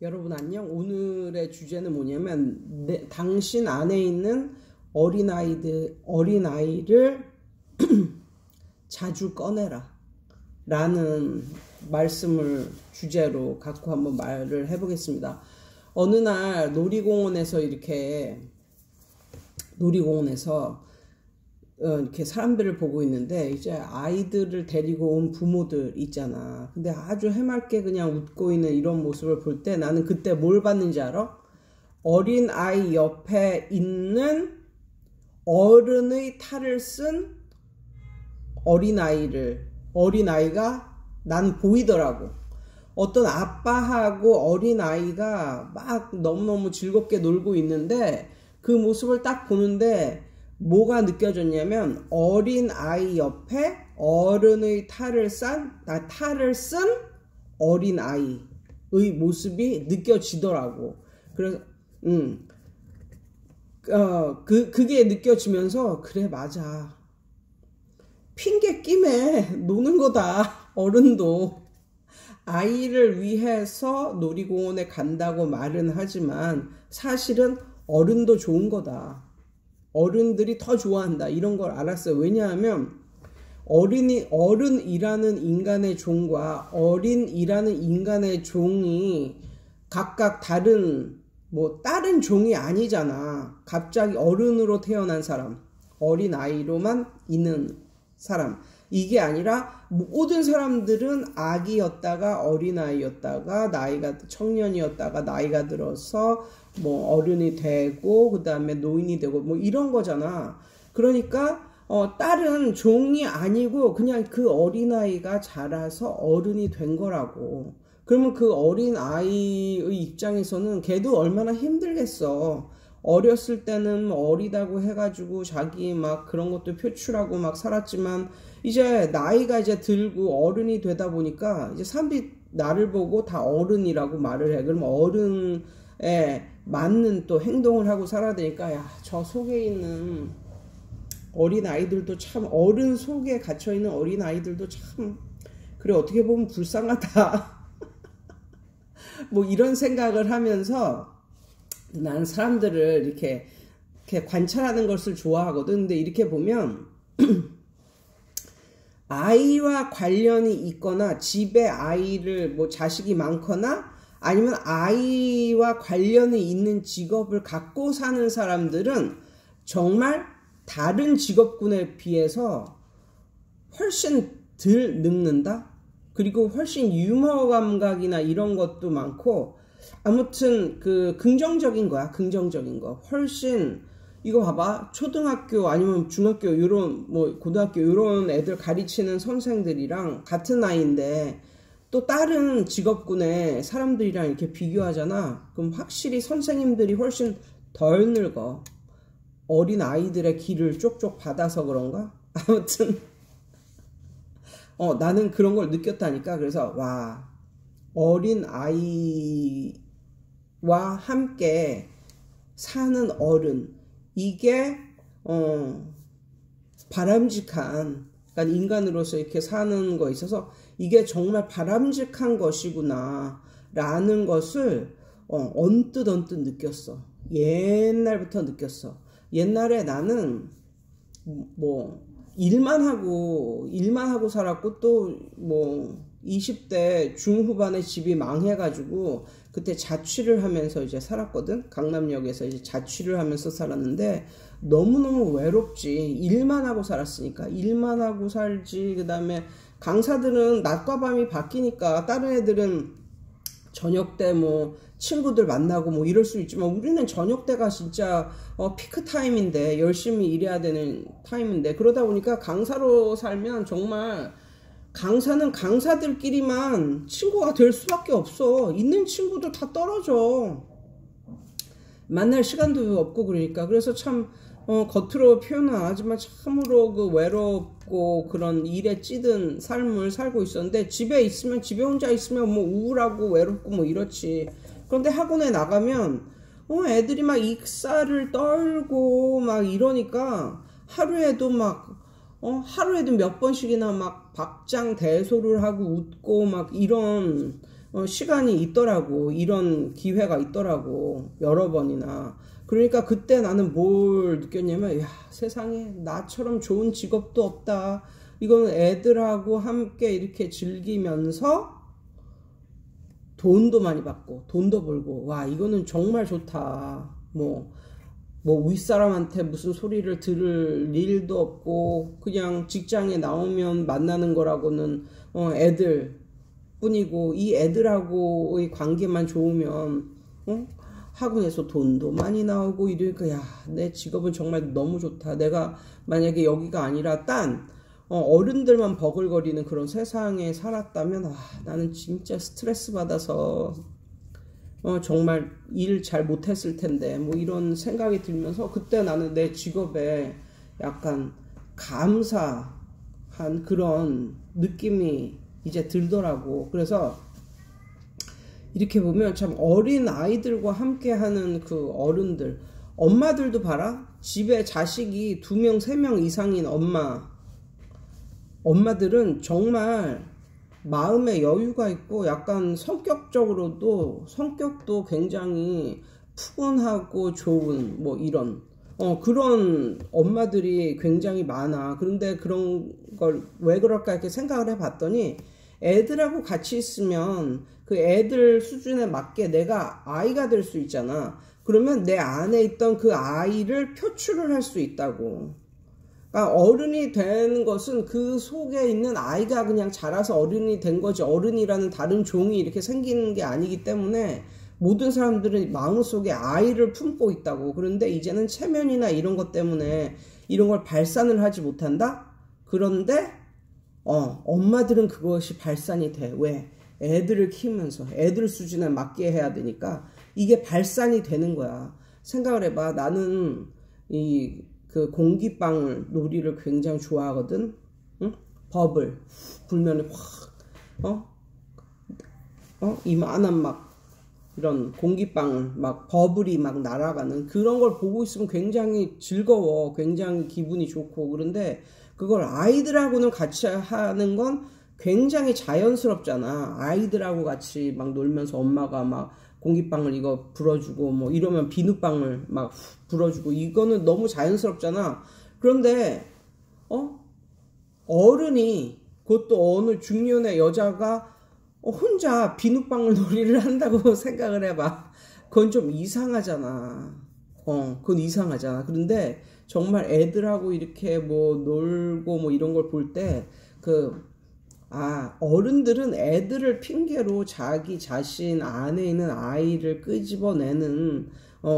여러분 안녕. 오늘의 주제는 뭐냐면 당신 안에 있는 어린아이를 자주 꺼내라 라는 말씀을 주제로 갖고 한번 말을 해보겠습니다. 어느 날 놀이공원에서 이렇게 사람들을 보고 있는데 이제 아이들을 데리고 온 부모들 있잖아. 근데 아주 해맑게 그냥 웃고 있는 이런 모습을 볼 때 나는 그때 뭘 봤는지 알아? 어린 아이 옆에 있는 어른의 탈을 쓴 어린아이가 난 보이더라고. 어떤 아빠하고 어린아이가 막 너무너무 즐겁게 놀고 있는데 그 모습을 딱 보는데 뭐가 느껴졌냐면 어린아이 옆에 어른의 탈을 쓴 어린아이의 모습이 느껴지더라고. 그래서 그게 느껴지면서 그래 맞아. 핑계 낌에 노는 거다. 어른도 아이를 위해서 놀이공원에 간다고 말은 하지만 사실은 어른도 좋은 거다. 어른들이 더 좋아한다. 이런 걸 알았어요. 왜냐하면 어른이라는 인간의 종과 어린이라는 인간의 종이 각각 다른 종이 아니잖아. 갑자기 어른으로 태어난 사람, 어린아이로만 있는 사람. 이게 아니라 모든 사람들은 아기였다가 어린아이였다가 나이가 청년이었다가 나이가 들어서 어른이 되고 그 다음에 노인이 되고 이런 거잖아. 그러니까 딸은 종이 아니고 그냥 그 어린아이가 자라서 어른이 된 거라고. 그러면 그 어린아이의 입장에서는 걔도 얼마나 힘들겠어. 어렸을 때는 어리다고 해가지고 자기 그런 것도 표출하고 살았지만 이제 나이가 이제 들고 어른이 되다 보니까 이제 사람들이 나를 보고 다 어른이라고 말을 해. 그러면 어른에 맞는 또 행동을 하고 살아야 되니까 저 속에 있는 어린아이들도 참 어른 속에 갇혀있는 어린아이들도 참 그래 어떻게 보면 불쌍하다. 이런 생각을 하면서 나는 사람들을 이렇게 관찰하는 것을 좋아하거든. 근데 이렇게 보면 아이와 관련이 있거나 집에 자식이 많거나 아니면 아이와 관련이 있는 직업을 갖고 사는 사람들은 정말 다른 직업군에 비해서 훨씬 덜 늙는다. 그리고 훨씬 유머 감각이나 이런 것도 많고 아무튼 긍정적인 거야. 긍정적인 거. 훨씬 이거 봐봐. 초등학교 아니면 중학교 고등학교 이런 애들 가르치는 선생들이랑 같은 나이인데 또 다른 직업군의 사람들이랑 이렇게 비교하잖아. 그럼 확실히 선생님들이 훨씬 덜 늙어. 어린 아이들의 기를 쪽쪽 받아서 그런가? 아무튼 나는 그런 걸 느꼈다니까. 그래서 어린 아이와 함께 사는 어른, 이게 바람직한, 그러니까 인간으로서 이렇게 사는 거에 있어서 이게 정말 바람직한 것이구나 라는 것을 언뜻 느꼈어. 옛날부터 느꼈어. 옛날에 나는 일만 하고 살았고 또 20대 중후반에 집이 망해가지고 그때 자취를 하면서 이제 살았거든. 강남역에서 이제 자취를 하면서 살았는데 너무너무 외롭지. 일만 하고 살았으니까. 일만 하고 살지. 그 다음에 강사들은 낮과 밤이 바뀌니까 다른 애들은 저녁 때 친구들 만나고 이럴 수 있지만 우리는 저녁 때가 진짜 피크 타임인데 열심히 일해야 되는 타임인데 그러다 보니까 강사로 살면 정말 강사는 강사들끼리만 친구가 될 수밖에 없어. 있는 친구도 다 떨어져. 만날 시간도 없고 그러니까. 그래서 참 겉으로 표현은 안 하지만 참으로 외롭고 그런 일에 찌든 삶을 살고 있었는데 집에 혼자 있으면 우울하고 외롭고 이렇지. 그런데 학원에 나가면 애들이 익사를 떨고 이러니까 하루에도 몇 번씩이나 박장대소를 하고 웃고 이런 시간이 있더라고. 이런 기회가 있더라고. 여러 번이나. 그러니까 그때 나는 뭘 느꼈냐면, 야, 세상에 나처럼 좋은 직업도 없다. 이거는 애들하고 함께 이렇게 즐기면서 돈도 많이 받고, 돈도 벌고, 와, 이거는 정말 좋다. 뭐 윗사람한테 무슨 소리를 들을 일도 없고, 그냥 직장에 나오면 만나는 거라고는, 애들 뿐이고, 이 애들하고의 관계만 좋으면, 학원에서 돈도 많이 나오고 이러니까, 야, 내 직업은 정말 너무 좋다. 내가 만약에 여기가 아니라 딴 어른들만 버글거리는 그런 세상에 살았다면, 나는 진짜 스트레스 받아서 정말 일 잘 못했을 텐데, 뭐 이런 생각이 들면서 그때 나는 내 직업에 약간 감사한 그런 느낌이 이제 들더라고. 그래서 이렇게 보면 참 어린 아이들과 함께 하는 그 어른들, 엄마들도 봐라. 집에 자식이 2명, 3명 이상인 엄마들은 정말 마음에 여유가 있고 약간 성격도 굉장히 푸근하고 좋은 뭐 이런 그런 엄마들이 굉장히 많아. 그런데 그런 걸 왜 그럴까 이렇게 생각을 해봤더니, 애들하고 같이 있으면 그 애들 수준에 맞게 내가 아이가 될 수 있잖아. 그러면 내 안에 있던 그 아이를 표출을 할 수 있다고. 그러니까 어른이 되는 것은 그 속에 있는 아이가 그냥 자라서 어른이 된 거지, 어른이라는 다른 종이 이렇게 생기는 게 아니기 때문에 모든 사람들은 마음속에 아이를 품고 있다고. 그런데 이제는 체면이나 이런 것 때문에 이런 걸 발산을 하지 못한다? 그런데 엄마들은 그것이 발산이 돼. 왜? 애들을 키우면서 애들 수준에 맞게 해야 되니까 이게 발산이 되는 거야. 생각을 해봐. 나는 그 공기방울 놀이를 굉장히 좋아하거든. 응? 버블 불면 확 이만한 막 이런 공기방울 막 버블이 막 날아가는 그런 걸 보고 있으면 굉장히 즐거워. 굉장히 기분이 좋고. 그런데 그걸 아이들하고는 같이 하는 건 굉장히 자연스럽잖아. 아이들하고 같이 막 놀면서 엄마가 막 공기방울 이거 불어주고 뭐 이러면 비눗방울 막 불어주고 이거는 너무 자연스럽잖아. 그런데 어른이, 그것도 어느 중년의 여자가 혼자 비눗방울 놀이를 한다고 생각을 해봐. 그건 좀 이상하잖아. 그건 이상하잖아. 그런데 정말 애들하고 이렇게 뭐 놀고 뭐 이런 걸 볼 때 어른들은 애들을 핑계로 자기 자신 안에 있는 아이를 끄집어내는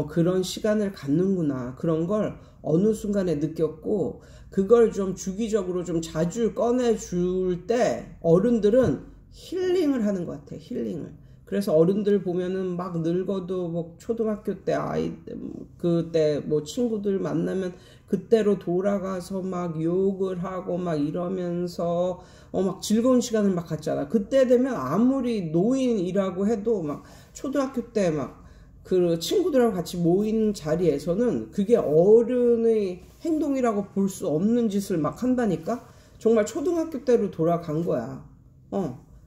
그런 시간을 갖는구나. 그런 걸 어느 순간에 느꼈고, 그걸 좀 주기적으로 좀 자주 꺼내줄 때 어른들은 힐링을 하는 것 같아. 힐링을. 그래서 어른들 보면은 막 늙어도 뭐 초등학교 때 그때 뭐 친구들 만나면 그때로 돌아가서 막 욕을 하고 막 이러면서 막 즐거운 시간을 막 갖잖아. 그때 되면 아무리 노인이라고 해도 막 초등학교 때 막 그 친구들하고 같이 모인 자리에서는 그게 어른의 행동이라고 볼 수 없는 짓을 막 한다니까. 정말 초등학교 때로 돌아간 거야.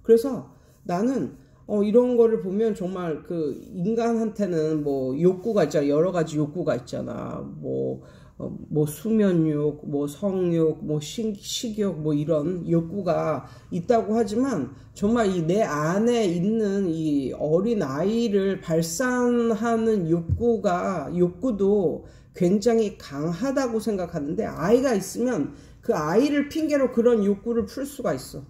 그래서 나는 이런 거를 보면 정말 그 인간한테는 뭐 욕구가 있잖아. 여러 가지 욕구가 있잖아. 뭐 수면욕, 뭐 성욕, 뭐 식욕, 뭐 이런 욕구가 있다고 하지만 정말 이 내 안에 있는 이 어린 아이를 발산하는 욕구도 굉장히 강하다고 생각하는데, 아이가 있으면 그 아이를 핑계로 그런 욕구를 풀 수가 있어.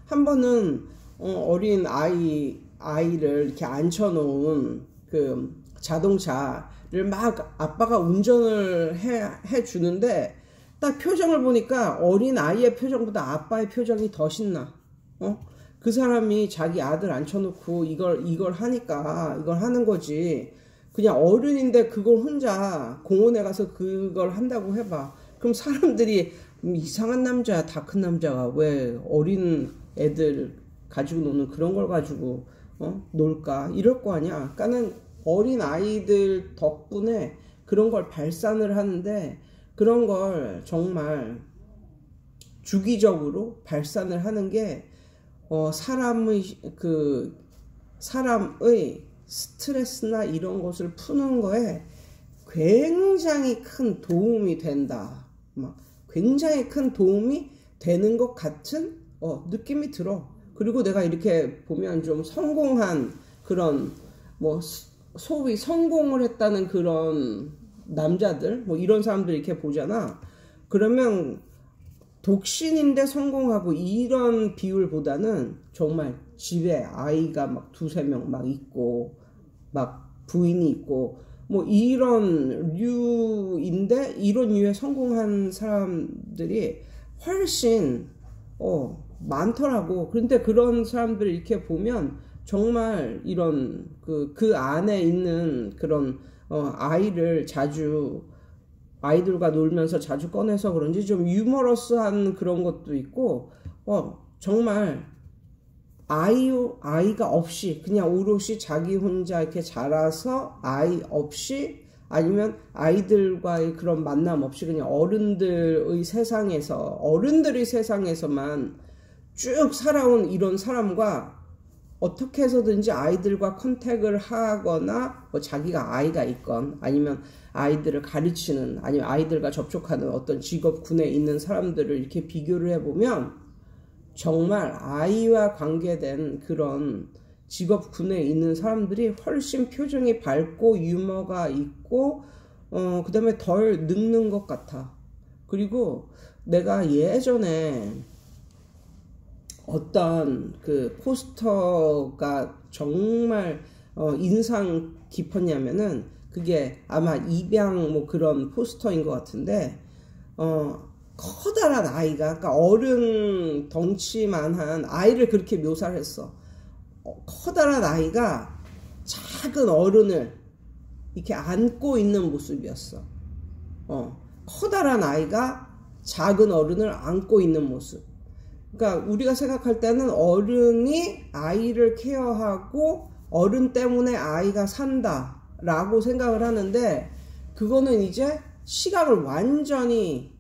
한 번은 어린 아이를 이렇게 앉혀놓은 그 자동차를 막 아빠가 운전을 해 주는데, 딱 표정을 보니까 어린 아이의 표정보다 아빠의 표정이 더 신나. 그 사람이 자기 아들 앉혀놓고 이걸 하니까 이걸 하는 거지. 그냥 어른인데 그걸 혼자 공원에 가서 그걸 한다고 해봐. 그럼 사람들이 이상한 남자야, 다 큰 남자가 왜 어린 애들 가지고 노는 그런 걸 가지고 놀까, 이럴 거 아니야. 그러니까는 어린 아이들 덕분에 그런 걸 발산을 하는데, 그런 걸 정말 주기적으로 발산을 하는 게 사람의 그 사람의 스트레스나 이런 것을 푸는 거에 굉장히 큰 도움이 된다. 막 굉장히 큰 도움이 되는 것 같은 느낌이 들어. 그리고 내가 이렇게 보면 좀 성공한 그런 뭐 소위 성공을 했다는 그런 남자들 뭐 이런 사람들 이렇게 보잖아. 그러면 독신인데 성공하고 이런 비율보다는 정말 집에 아이가 막 두세 명 막 있고 막 부인이 있고 뭐 이런 류인데 이런 류에 성공한 사람들이 훨씬 많더라고. 그런데 그런 사람들 이렇게 보면 정말 이런 그 안에 있는 그런 아이를 자주 아이들과 놀면서 자주 꺼내서 그런지 좀 유머러스한 그런 것도 있고 정말 아이가 없이 그냥 오롯이 자기 혼자 이렇게 자라서 아이 없이 아니면 아이들과의 그런 만남 없이 그냥 어른들의 세상에서만 쭉 살아온 이런 사람과 어떻게 해서든지 아이들과 컨택을 하거나 뭐 자기가 아이가 있건 아니면 아이들을 가르치는 아니면 아이들과 접촉하는 어떤 직업군에 있는 사람들을 이렇게 비교를 해보면 정말 아이와 관계된 그런 직업군에 있는 사람들이 훨씬 표정이 밝고 유머가 있고 그 다음에 덜 늙는 것 같아. 그리고 내가 예전에 어떤 그 포스터가 정말 인상 깊었냐면은 그게 아마 입양 뭐 그런 포스터인 것 같은데 커다란 아이가 그러니까 어른 덩치만한 아이를 그렇게 묘사를 했어. 커다란 아이가 작은 어른을 이렇게 안고 있는 모습이었어. 커다란 아이가 작은 어른을 안고 있는 모습. 그러니까 우리가 생각할 때는 어른이 아이를 케어하고 어른 때문에 아이가 산다 라고 생각을 하는데 그거는 이제 시각을 완전히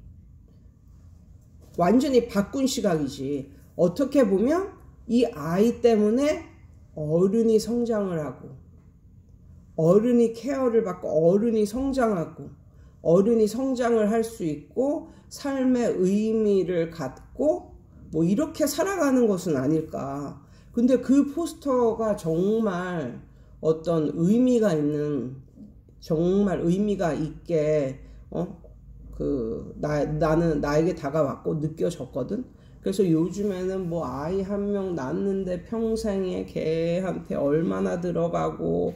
바꾼 시각이지. 어떻게 보면 이 아이 때문에 어른이 성장을 하고 어른이 케어를 받고 어른이 성장하고 어른이 성장을 할 수 있고 삶의 의미를 갖고 뭐 이렇게 살아가는 것은 아닐까. 근데 그 포스터가 정말 어떤 의미가 있는 정말 의미가 있게 나는 나에게 다가왔고 느껴졌거든. 그래서 요즘에는 뭐 아이 한 명 낳는데 평생에 걔한테 얼마나 들어가고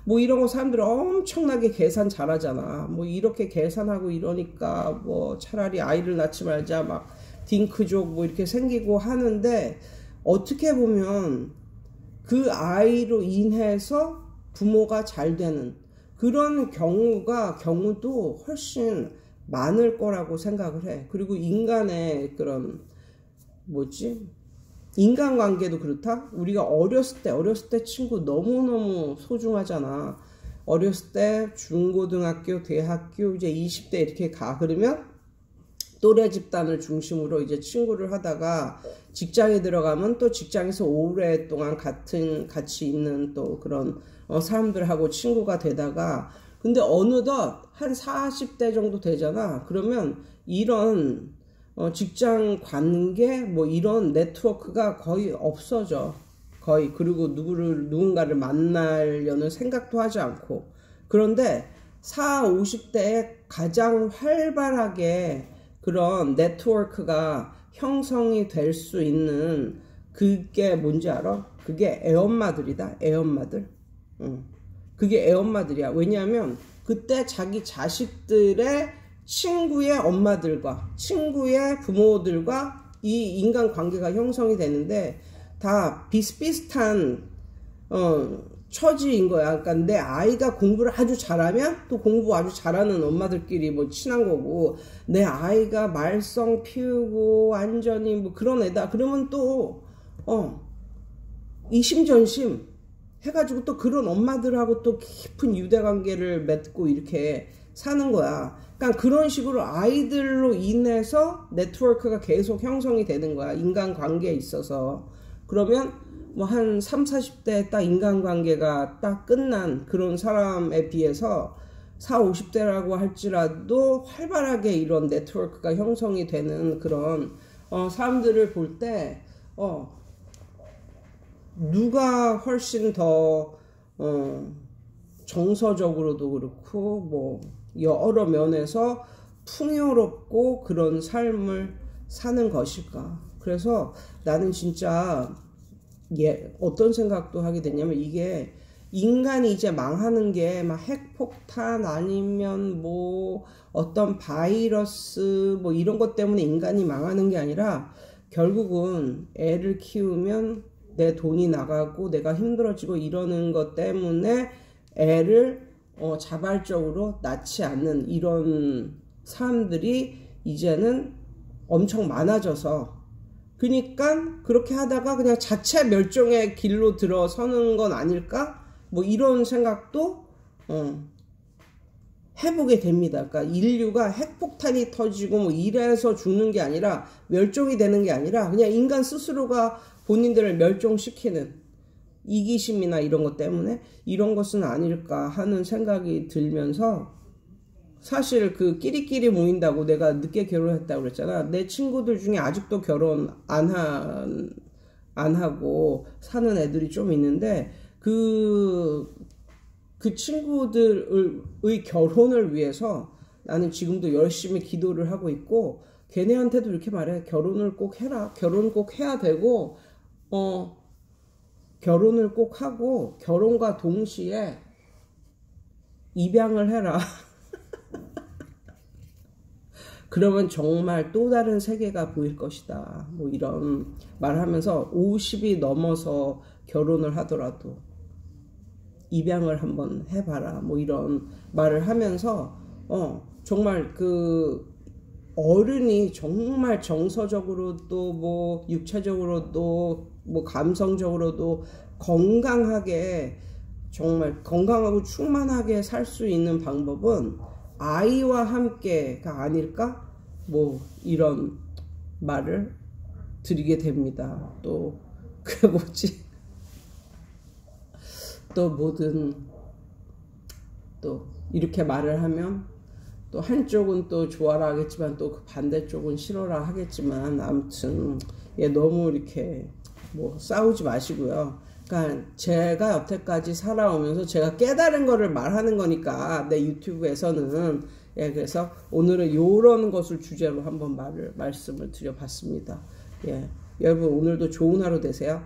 뭐 이런 거 사람들 엄청나게 계산 잘하잖아. 뭐 이렇게 계산하고 이러니까 뭐 차라리 아이를 낳지 말자 막 딩크족 뭐 이렇게 생기고 하는데 어떻게 보면 그 아이로 인해서 부모가 잘 되는 그런 경우도 훨씬 많을 거라고 생각을 해. 그리고 인간의 그런 인간관계도 그렇다. 우리가 어렸을 때 친구 너무너무 소중하잖아. 어렸을 때 중고등학교, 대학교 이제 20대 이렇게 가. 그러면 또래 집단을 중심으로 이제 친구를 하다가 직장에 들어가면 또 직장에서 오랫동안 같이 있는 또 그런 사람들하고 친구가 되다가 근데 어느덧 한 40대 정도 되잖아. 그러면 이런 직장 관계 뭐 이런 네트워크가 거의 없어져. 거의. 그리고 누군가를 만나려는 생각도 하지 않고. 그런데 40, 50대에 가장 활발하게 그런 네트워크가 형성이 될 수 있는 그게 뭔지 알아? 그게 애엄마들이다. 애엄마들. 그게 애엄마들이야. 왜냐하면 그때 자기 자식들의 친구의 엄마들과 친구의 부모들과 이 인간관계가 형성이 되는데 다 비슷비슷한 처지인 거야. 그러니까 내 아이가 공부를 아주 잘하면 또 공부 아주 잘하는 엄마들끼리 뭐 친한 거고 내 아이가 말썽 피우고 완전히 뭐 그런 애다. 그러면 또 이심전심 해가지고 또 그런 엄마들하고 또 깊은 유대관계를 맺고 이렇게 사는 거야. 그러니까 그런 식으로 아이들로 인해서 네트워크가 계속 형성이 되는 거야. 인간관계에 있어서. 그러면 뭐 한 3, 40대 딱 인간관계가 딱 끝난 그런 사람에 비해서 40, 50대라고 할지라도 활발하게 이런 네트워크가 형성이 되는 그런 사람들을 볼 때 누가 훨씬 더 정서적으로도 그렇고 뭐 여러 면에서 풍요롭고 그런 삶을 사는 것일까. 그래서 나는 진짜 어떤 생각도 하게 됐냐면, 이게 인간이 이제 망하는 게 막 핵폭탄 아니면 뭐 어떤 바이러스 뭐 이런 것 때문에 인간이 망하는 게 아니라, 결국은 애를 키우면 내 돈이 나가고 내가 힘들어지고 이러는 것 때문에 애를 자발적으로 낳지 않는 이런 사람들이 이제는 엄청 많아져서, 그러니까 그렇게 하다가 그냥 자체 멸종의 길로 들어서는 건 아닐까? 뭐 이런 생각도 해보게 됩니다. 그러니까 인류가 핵폭탄이 터지고 뭐 이래서 죽는 게 아니라, 멸종이 되는 게 아니라 그냥 인간 스스로가 본인들을 멸종시키는 이기심이나 이런 것 때문에 이런 것은 아닐까 하는 생각이 들면서, 사실 그 끼리끼리 모인다고 내가 늦게 결혼했다고 그랬잖아. 내 친구들 중에 아직도 결혼 안 하고 사는 애들이 좀 있는데, 그 친구들의 결혼을 위해서 나는 지금도 열심히 기도를 하고 있고, 걔네한테도 이렇게 말해. 결혼을 꼭 해라. 결혼 꼭 해야 되고, 결혼을 꼭 하고, 결혼과 동시에 입양을 해라. 그러면 정말 또 다른 세계가 보일 것이다. 뭐 이런 말을 하면서, 50이 넘어서 결혼을 하더라도 입양을 한번 해봐라. 뭐 이런 말을 하면서, 정말 그 어른이 정말 정서적으로도 뭐 육체적으로도 뭐 감성적으로도 건강하게, 정말 건강하고 충만하게 살 수 있는 방법은 아이와 함께가 아닐까? 뭐 이런 말을 드리게 됩니다. 또 그 뭐지? 또 뭐든 또 이렇게 말을 하면 또 한쪽은 또 좋아라 하겠지만 또 그 반대쪽은 싫어라 하겠지만, 아무튼 너무 이렇게 뭐 싸우지 마시고요. 그러니까 제가 여태까지 살아오면서 제가 깨달은 거를 말하는 거니까, 내 유튜브에서는. 그래서 오늘은 이런 것을 주제로 한번 말씀을 드려봤습니다. 여러분 오늘도 좋은 하루 되세요.